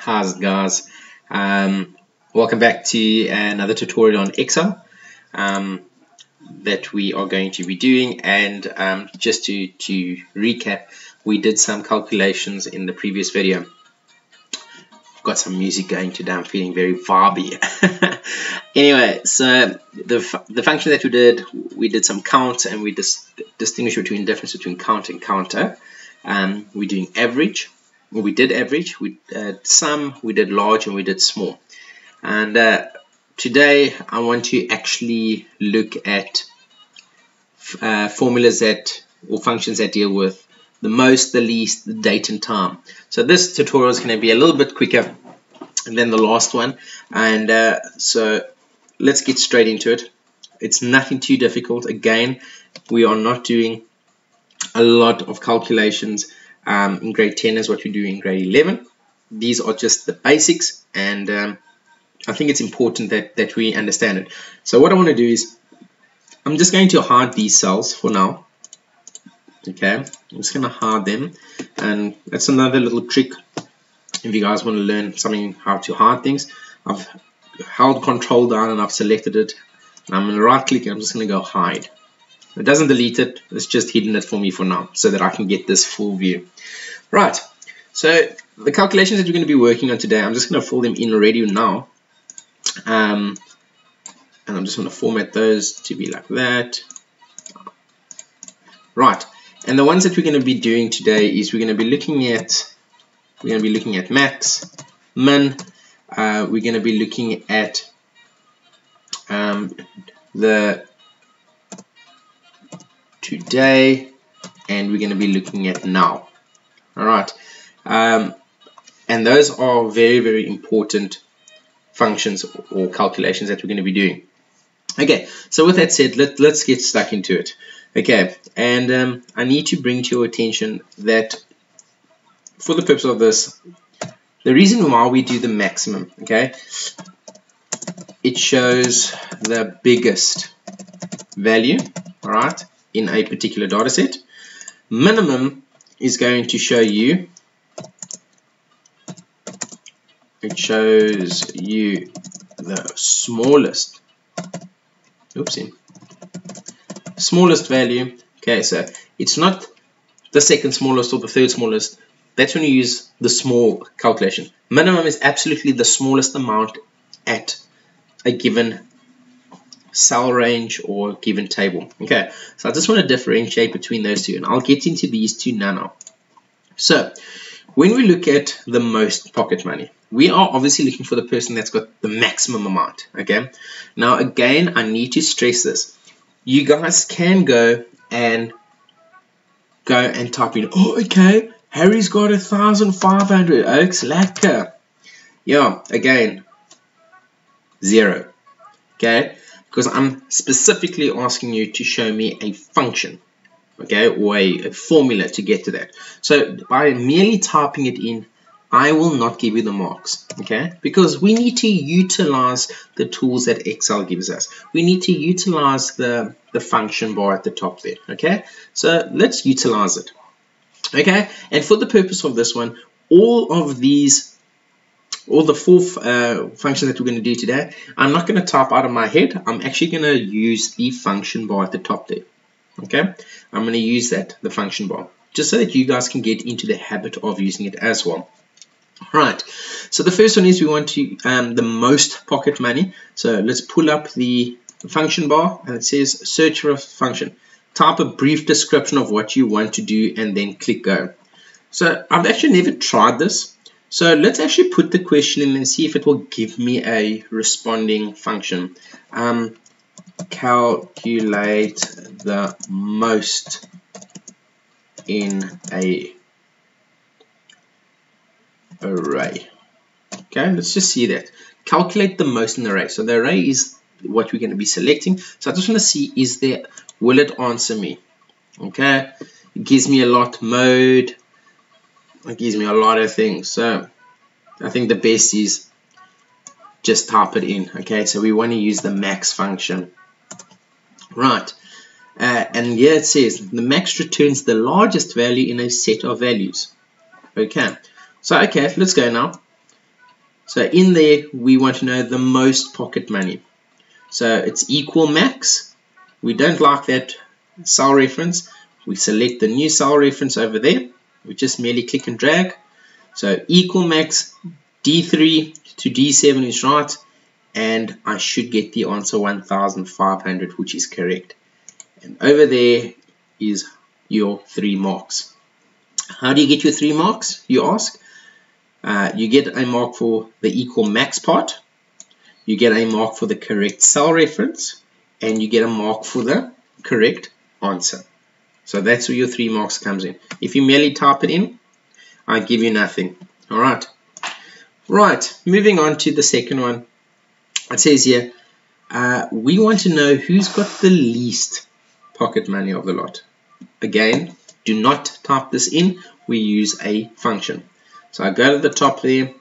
How's it, guys? Welcome back to another tutorial on Excel that we are going to be doing. And just to recap, we did some calculations in the previous video. Got some music going today. I'm feeling very vibey. Anyway, so the function that we did some count, and we distinguish between difference between count and counter. We're doing average. Well, we did average, we did sum, we did large, and we did small. And today I want to actually look at formulas or functions that deal with the most, the least, the date and time. So this tutorial is going to be a little bit quicker than the last one, and so let's get straight into it. It's nothing too difficult. Again, we are not doing a lot of calculations in grade 10 is what we do in grade 11. These are just the basics, and I think it's important that we understand it. So what I want to do is I'm just going to hide these cells for now. Okay, I'm just going to hide them, and that's another little trick if you guys want to learn something how to hide things. I've held control down and I've selected it, and I'm going to right click and I'm just going to go hide. It doesn't delete it, it's just hidden it for me for now so that I can get this full view. Right, so the calculations that we're going to be working on today, I'm just going to fill them in already now. And I'm just going to format those to be like that. Right, and the ones that we're going to be doing today is we're going to be looking at max, min, we're going to be looking at the today, and we're going to be looking at now. Alright, and those are very, very important functions or calculations that we're going to be doing. Okay, so with that said, let's get stuck into it. Okay, and I need to bring to your attention that for the purpose of this, the reason why we do the maximum, okay, it shows the biggest value, alright, in a particular data set. Minimum is going to show you, it shows you the smallest, smallest value. Okay, so it's not the second smallest or the third smallest. That's when you use the small calculation. Minimum is absolutely the smallest amount at a given cell range or given table. Okay, so I just want to differentiate between those two, and I'll get into these two now. So when we look at the most pocket money, we are obviously looking for the person that's got the maximum amount. Okay, now again, I need to stress this. You guys can go and type in, oh, okay, Harry's got 1,500. Oaks lekker. Yeah, again, 0. Okay, because I'm specifically asking you to show me a function, okay, or a formula to get to that. So by merely typing it in, I will not give you the marks, okay, because we need to utilize the tools that Excel gives us. We need to utilize the function bar at the top there, okay, so let's utilize it. Okay, and for the purpose of this one, all the four functions that we're going to do today, I'm not going to type out of my head. I'm actually going to use the function bar at the top there. Okay, I'm going to use the function bar, just so that you guys can get into the habit of using it as well. Right, so the first one is we want to the most pocket money. So let's pull up the function bar, and it says search for a function. Type a brief description of what you want to do, and then click go. So I've actually never tried this. So let's actually put the question in and see if it will give me a responding function. Calculate the most in a array. Okay, let's just see that. Calculate the most in the array. So the array is what we're going to be selecting. So I just want to see, will it answer me? Okay, it gives me a lot mode. It gives me a lot of things, so I think the best is just type it in. Okay, so we want to use the max function. Right, and here it says the max returns the largest value in a set of values. Okay, so okay, let's go now. So in there, we want to know the most pocket money. So it's equal max. We don't like that cell reference. We select the new cell reference over there. We just merely click and drag. So equal max, D3 to D7 is right. And I should get the answer 1,500, which is correct. And over there is your 3 marks. How do you get your 3 marks, you ask? You get a mark for the equal max part. You get a mark for the correct cell reference. And you get a mark for the correct answer. So that's where your 3 marks comes in. If you merely type it in, I give you nothing. Alright. Right, moving on to the second one. It says here, we want to know who's got the least pocket money of the lot. Again, do not type this in. We use a function. So I go to the top there,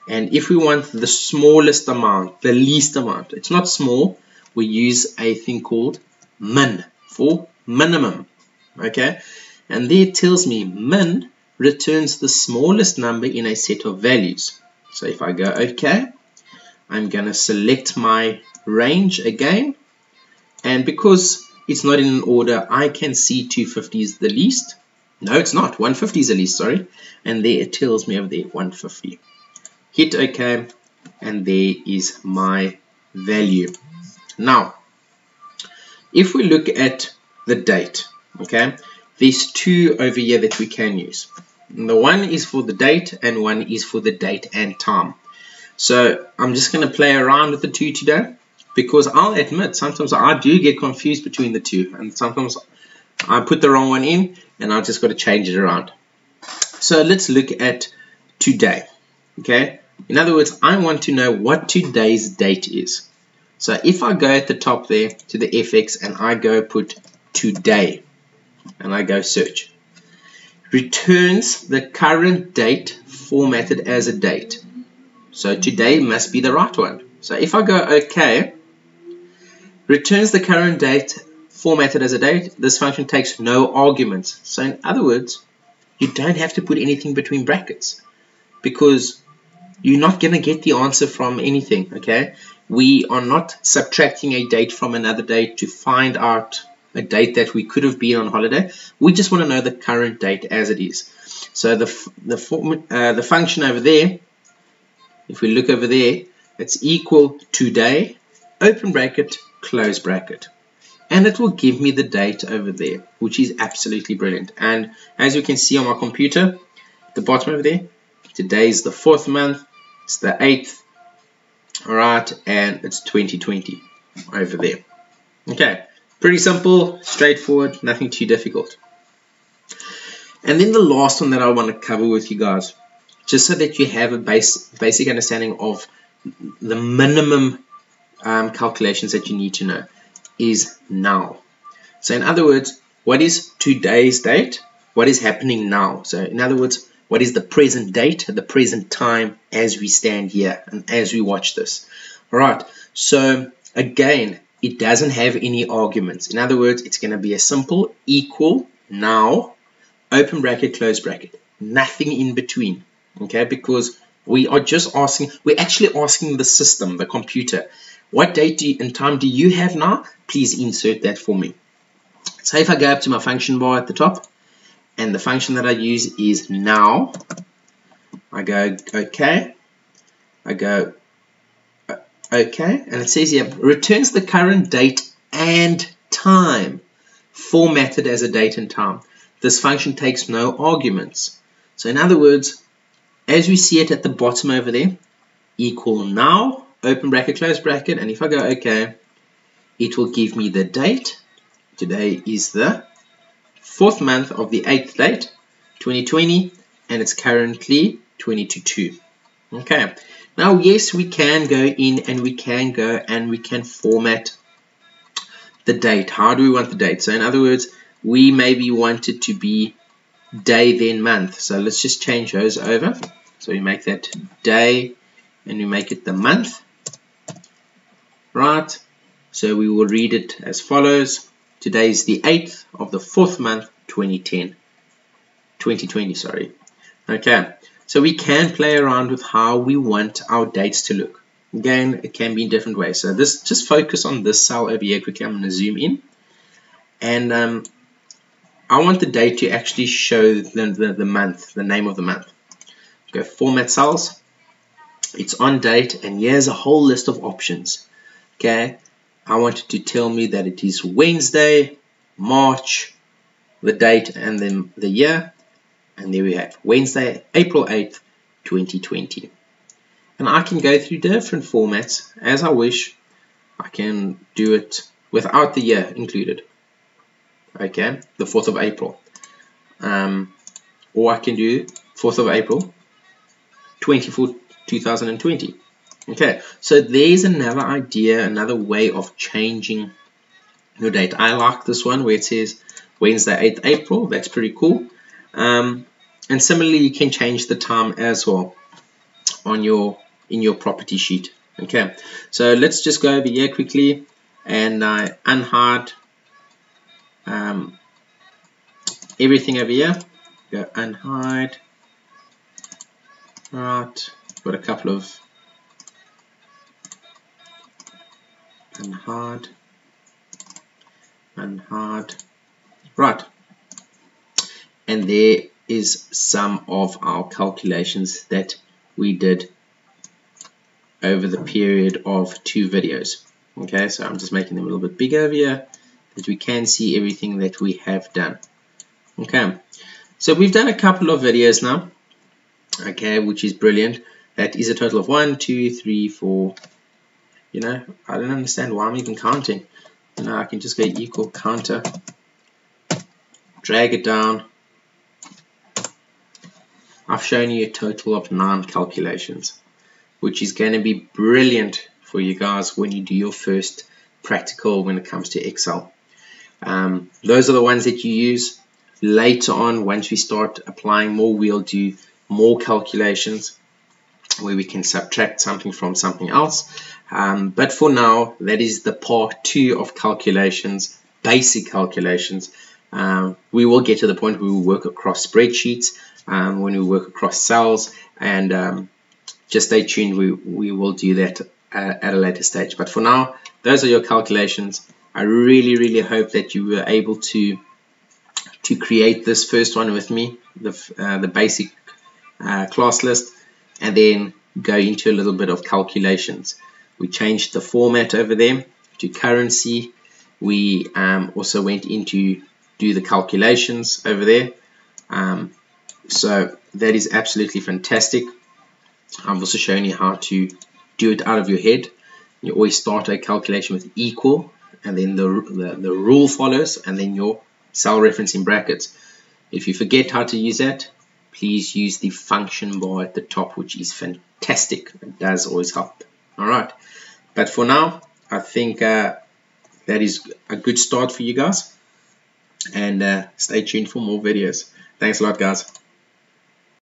and if we want the smallest amount, the least amount, it's not small, we use a thing called min for minimum. Okay, and there it tells me min returns the smallest number in a set of values. So if I go OK, I'm going to select my range again, and because it's not in an order, I can see 250 is the least. No, it's not. 150 is the least, sorry. And there it tells me over there 150. Hit OK, and there is my value. Now, if we look at the date, okay, there's 2 over here that we can use. And the one is for the date, and one is for the date and time. So I'm just going to play around with the 2 today, because I'll admit sometimes I do get confused between the 2, and sometimes I put the wrong one in and I just got to change it around. So let's look at today. Okay, in other words, I want to know what today's date is. So if I go at the top there to the FX and I go put today and I go search, returns the current date formatted as a date. So today must be the right one. So if I go OK, returns the current date formatted as a date. This function takes no arguments. So in other words, you don't have to put anything between brackets, because you're not going to get the answer from anything. Okay, we are not subtracting a date from another date to find out a date that we could have been on holiday. We just want to know the current date as it is. So the function over there, if we look over there, it's equal today, open bracket, close bracket. And it will give me the date over there, which is absolutely brilliant. And as you can see on my computer, at the bottom over there, today is the 4th month, it's the 8th, alright, and it's 2020 over there. Okay, pretty simple, straightforward, nothing too difficult. And then the last one that I want to cover with you guys, just so that you have a basic understanding of the minimum calculations that you need to know, is now. So in other words, what is today's date? What is happening now? So in other words, what is the present date, the present time as we stand here and as we watch this? Alright, so again, it doesn't have any arguments. In other words, it's going to be a simple equal now, open bracket, close bracket. Nothing in between. Okay, because we are just asking, we're actually asking the system, the computer, what date and time do you have now? Please insert that for me. So if I go up to my function bar at the top, and the function that I use is now, I go OK, I go OK, and it says here, returns the current date and time, formatted as a date and time. This function takes no arguments. So in other words, as we see it at the bottom over there, equal now, open bracket, close bracket, and if I go OK, it will give me the date. Today is the 4th month of the 8th date, 2020, and it's currently 2022. Okay, now yes, we can go in and we can format the date. How do we want the date? So in other words, we maybe want it to be day then month. So let's just change those over. So we make that day and we make it the month. Right, so we will read it as follows. Today is the 8th of the 4th month, 2020, sorry. Okay, So we can play around with how we want our dates to look. Again, it can be in different ways. So this, just focus on this cell over here quickly. I'm going to zoom in, and I want the date to actually show the month, the name of the month. Go format cells, it's on date, and here's a whole list of options. Okay, I want it to tell me that it is Wednesday, March, the date, and then the year. And there we have Wednesday, April 8th, 2020. And I can go through different formats as I wish. I can do it without the year included. Okay, the 4th of April. Or I can do 4th of April, 2020. Okay, so there's another idea, another way of changing your date. I like this one where it says Wednesday, 8th April. That's pretty cool. And similarly, you can change the time as well on in your property sheet. Okay, so let's just go over here quickly and unhide everything over here. Go unhide. Right, got a couple of unhide. Right, and there is some of our calculations that we did over the period of 2 videos. Okay, so I'm just making them a little bit bigger over here that we can see everything that we have done. Okay, so we've done a couple of videos now, okay, which is brilliant. That is a total of 1, 2, 3, 4. You know, I don't understand why I'm even counting. You know, I can just go equal counter, drag it down. I've shown you a total of 9 calculations, which is going to be brilliant for you guys when you do your first practical when it comes to Excel. Those are the ones that you use. Later on, once we start applying more, we'll do more calculations where we can subtract something from something else. But for now, that is the part 2 of calculations, basic calculations. We will get to the point where we work across spreadsheets, when we work across cells, and just stay tuned. We will do that at a later stage. But for now, those are your calculations. I really hope that you were able to create this first one with me, the basic class list, and then go into a little bit of calculations. We changed the format over there to currency. We also went into do the calculations over there. So that is absolutely fantastic. I've also shown you how to do it out of your head. You always start a calculation with equal, and then the rule follows, and then your cell reference in brackets. If you forget how to use that, please use the function bar at the top, which is fantastic. It does always help. Alright, but for now, I think that is a good start for you guys, and stay tuned for more videos. Thanks a lot, guys.